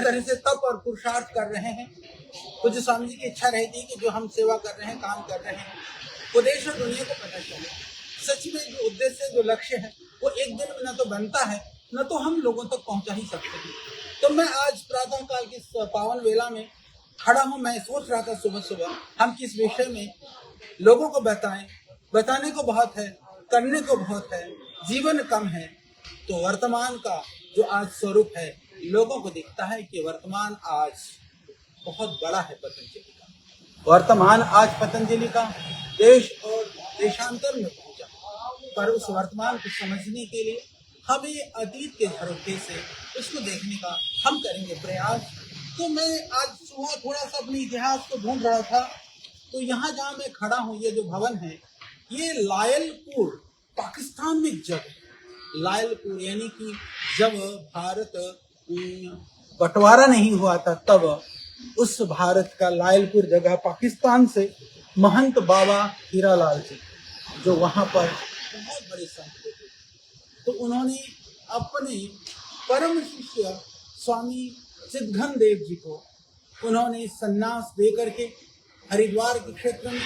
तरह से तप और पुरुषार्थ कर रहे हैं। पूज्य स्वामी जी की इच्छा रहती है कि जो हम सेवा कर रहे हैं, काम कर रहे हैं, वो देश और दुनिया को पता चले। सच में जो उद्देश्य, जो लक्ष्य है, वो एक दिन में न तो बनता है, न तो हम लोगों तक पहुंचा ही सकते हैं। तो मैं आज प्रातः काल की पावन वेला में खड़ा हूँ। मैं सोच रहा था सुबह सुबह हम किस विषय में लोगों को बताएं। बताने को बहुत है, करने को बहुत है, जीवन कम है। तो वर्तमान का जो आज स्वरूप है, लोगों को दिखता है कि वर्तमान आज बहुत बड़ा है पतंजलि का। वर्तमान आज पतंजलि का देश और देशांतर में पहुंचा, पर उस वर्तमान को समझने के लिए हमें अतीत के झरोखे से उसको देखने का हम करेंगे प्रयास। तो मैं आज सुबह थोड़ा सा अपने इतिहास को ढूंढ रहा था, तो यहाँ जहाँ मैं खड़ा हूँ, ये जो भवन है, ये लायलपुर पाकिस्तान में जब लायलपुर यानी कि जब भारत बंटवारा नहीं हुआ था, तब उस भारत का लायलपुर जगह पाकिस्तान से महंत बाबा हीरालाल जी, जो वहाँ पर बहुत बड़े संत थे, तो उन्होंने अपने परम शिष्य स्वामी चिदघन देव जी को उन्होंने सन्यास दे करके हरिद्वार के क्षेत्र में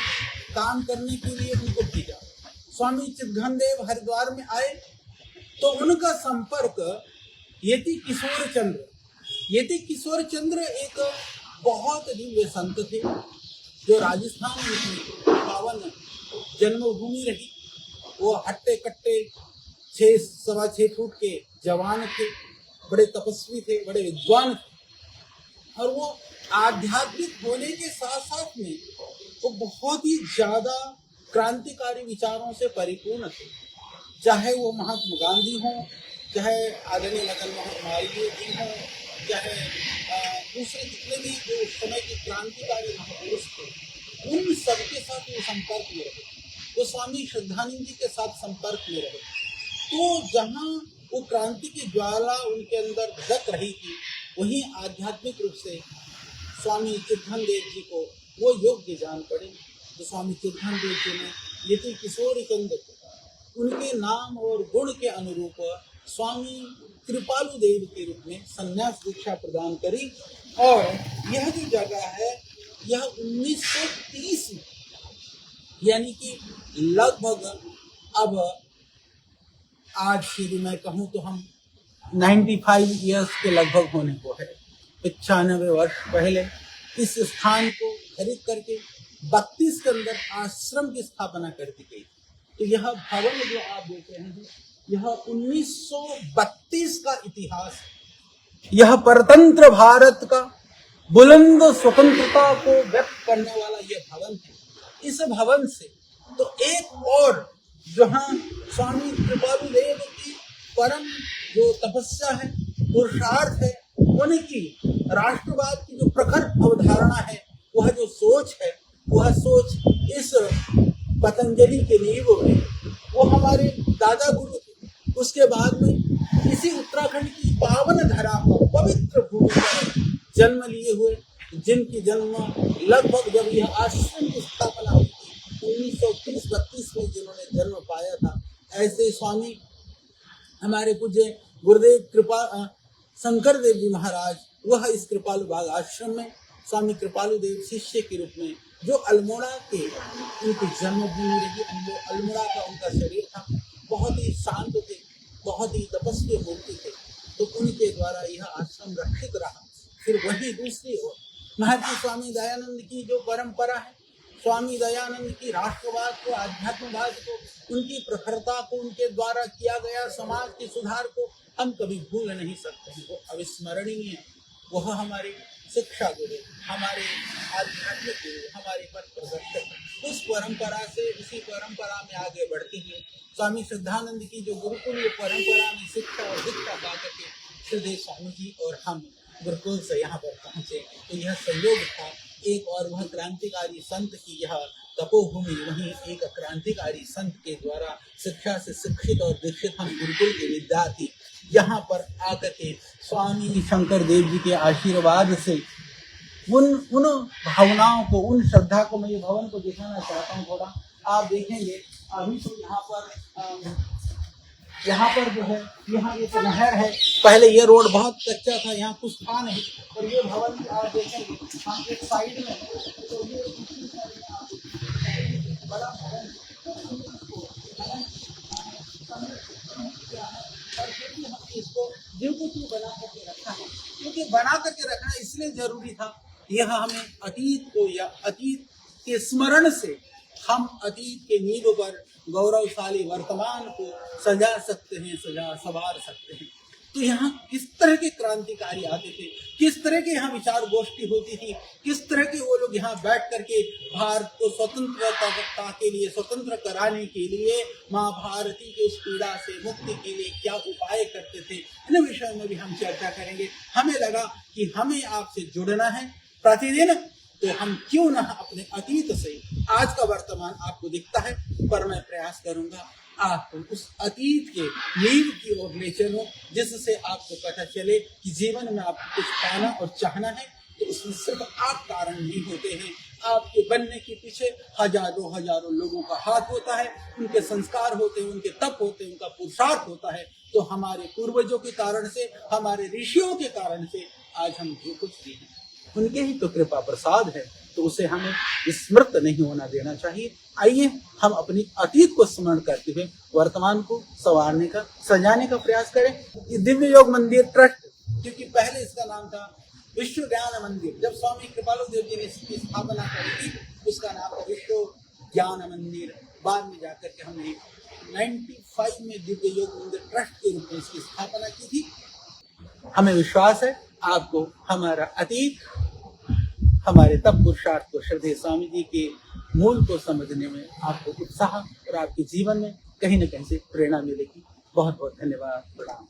काम करने के लिए उनको भेजा। स्वामी चिदघन देव हरिद्वार में आए तो उनका संपर्क यति किशोर चंद्र एक बहुत दिव्य संत थे, जो राजस्थान में पावन जन्मभूमि रही। वो हट्टे कट्टे 6-6.25 फुट के जवान थे, बड़े तपस्वी थे, बड़े विद्वान थे, और वो आध्यात्मिक होने के साथ साथ में वो बहुत ही ज्यादा क्रांतिकारी विचारों से परिपूर्ण थे। चाहे वो महात्मा गांधी हों, चाहे आदरणीय मदन मोहन मालवीय जी हों, चाहे दूसरे जितने भी जो उस समय के क्रांतिकारी महापुरुष थे, उन सबके साथ वो संपर्क में रहे। वो स्वामी श्रद्धानंद जी के साथ संपर्क में रहे। तो जहाँ वो क्रांति की ज्वाला उनके अंदर धधक रही थी, वहीं आध्यात्मिक रूप से स्वामी चिदघन देव जी को वो योग्य जान पड़े। तो स्वामी चिदघन देव जी ने यति किशोर चंद्र को उनके नाम और गुण के अनुरूप स्वामी कृपालु देव के रूप में संन्यास दीक्षा प्रदान करी। और यह जो जगह है, यह 1930 में, यानी कि लगभग अब आज से भी मैं कहूँ तो हम 95 ईयर्स के लगभग होने को है। 95 वर्ष पहले इस स्थान को खरीद करके 32 के अंदर आश्रम की स्थापना कर दी गई। तो यह भवन जो आप देख रहे हैं, यह 1932 का इतिहास है। यह परतंत्र भारत का बुलंद स्वतंत्रता को व्यक्त करने वाला यह भवन है। इस भवन से तो एक और जहाँ स्वामी कृपालु देव की परम जो तपस्या है, पुरुषार्थ है, उनकी राष्ट्रवाद की जो प्रखर अवधारणा है, वह जो सोच है, वह सोच इस पतंजलि के नींव में वो हमारे दादा गुरु थे। उसके बाद में इसी उत्तराखंड की पावन धरा पर, पवित्र भूमि पर जन्म लिए हुए, जिनकी जन्म लगभग जब यह आश्रम की स्थापना हुई थी 1930-32 में जिन्होंने जन्म पाया था, ऐसे स्वामी हमारे पूज्य गुरुदेव कृपा शंकर देव जी महाराज, वह इस कृपालु बाग आश्रम में स्वामी कृपालु देव शिष्य के रूप में, जो अल्मोड़ा के उनकी जन्मभूमि रही, अल्मोड़ा का उनका शरीर था, बहुत ही शांत थे, बहुत ही तपस्वी मूर्ति थे, तो उनके द्वारा यह आश्रम रक्षित रहा। फिर वही दूसरी ओर महर्षि स्वामी दयानंद की जो परंपरा है, स्वामी दयानंद की राष्ट्रवाद को, आध्यात्मवाद को, उनकी प्रखरता को, उनके द्वारा किया गया समाज के सुधार को हम कभी भूल नहीं सकते हैं। वो अविस्मरणीय है। वह हमारे शिक्षा गुरु, हमारे आध्यात्मिक गुरु, हमारे पथ प्रदर्शक। उस परंपरा से, उसी परंपरा में आगे बढ़ते हुए स्वामी श्रद्धानंद की जो गुरुकुल परंपरा में शिक्षा और दीक्षा पा करके श्रीदेव स्वामी जी और हम गुरुकुल से यहाँ पर पहुँचे। तो यह संयोग था। एक और वह क्रांतिकारी संत की यह तपोभूमि, वहीं एक क्रांतिकारी संत के द्वारा शिक्षा से शिक्षित और दीक्षित हम गुरुकुल के विद्यार्थी यहाँ पर आकर के स्वामी शंकर देव जी के आशीर्वाद से उन भावनाओं को, उन श्रद्धा को मैं ये भवन को दिखाना चाहता हूँ। थोड़ा आप देखेंगे, अभी तो यहाँ पर यहाँ पर जो है, यहाँ एक नहर है। पहले ये रोड बहुत कच्चा था, यहाँ कुछ था नहीं। और ये भवन भी आप देखेंगे, हम एक साइड में है, तो ये बड़ा भवन इसको जीवपुत्री बना करके रखा है। क्योंकि बना करके रखना इसलिए जरूरी था, यह हमें अतीत को या अतीत के स्मरण से हम अतीत के नींव पर गौरवशाली वर्तमान को सजा सकते हैं, संवार सकते हैं। तो यहाँ किस तरह के क्रांतिकारी आते थे, किस तरह के यहाँ विचार गोष्ठी होती थी, किस तरह के वो लोग यहाँ बैठ करके भारत को स्वतंत्रता के लिए, स्वतंत्र कराने के लिए, माँ भारती की उस पीड़ा से मुक्ति के लिए क्या उपाय करते थे, इन विषयों में भी हम चर्चा करेंगे। हमें लगा कि हमें आपसे जुड़ना है प्रतिदिन, तो हम क्यों ना अपने अतीत से आज का वर्तमान आपको दिखता है, पर मैं प्रयास करूंगा आपको उस अतीत के नींव की ओर ले चलूं, जिससे आपको पता चले कि जीवन में आपको कुछ पाना और चाहना है तो उसमें सिर्फ आप कारण नहीं होते हैं, आपके बनने के पीछे हजारों लोगों का हाथ होता है, उनके संस्कार होते हैं, उनके तप होते हैं, उनका पुरुषार्थ होता है। तो हमारे पूर्वजों के कारण से, हमारे ऋषियों के कारण से आज हम जो कुछ भी हैं, उनके ही तो कृपा प्रसाद है, तो उसे हमें स्मृत नहीं होना देना चाहिए। आइए हम अपनी अतीत को स्मरण करते हुए वर्तमान को संवारने का, सजाने का प्रयास करें। ये दिव्य योग मंदिर ट्रस्ट, क्योंकि पहले इसका नाम था विश्व ज्ञान मंदिर, जब स्वामी कृपालु देव जी ने इसकी स्थापना करी थी, उसका नाम था विश्व ज्ञान मंदिर। बाद में जाकर के हमने 95 में दिव्य योग मंदिर ट्रस्ट के रूप में इसकी स्थापना की थी। हमें विश्वास है आपको हमारा अतीत, हमारे तप पुरुषार्थ को, श्रद्धेय स्वामी जी के मूल को समझने में आपको उत्साह और आपके जीवन में कहीं न कहीं से प्रेरणा मिलेगी। बहुत बहुत धन्यवाद, प्रणाम।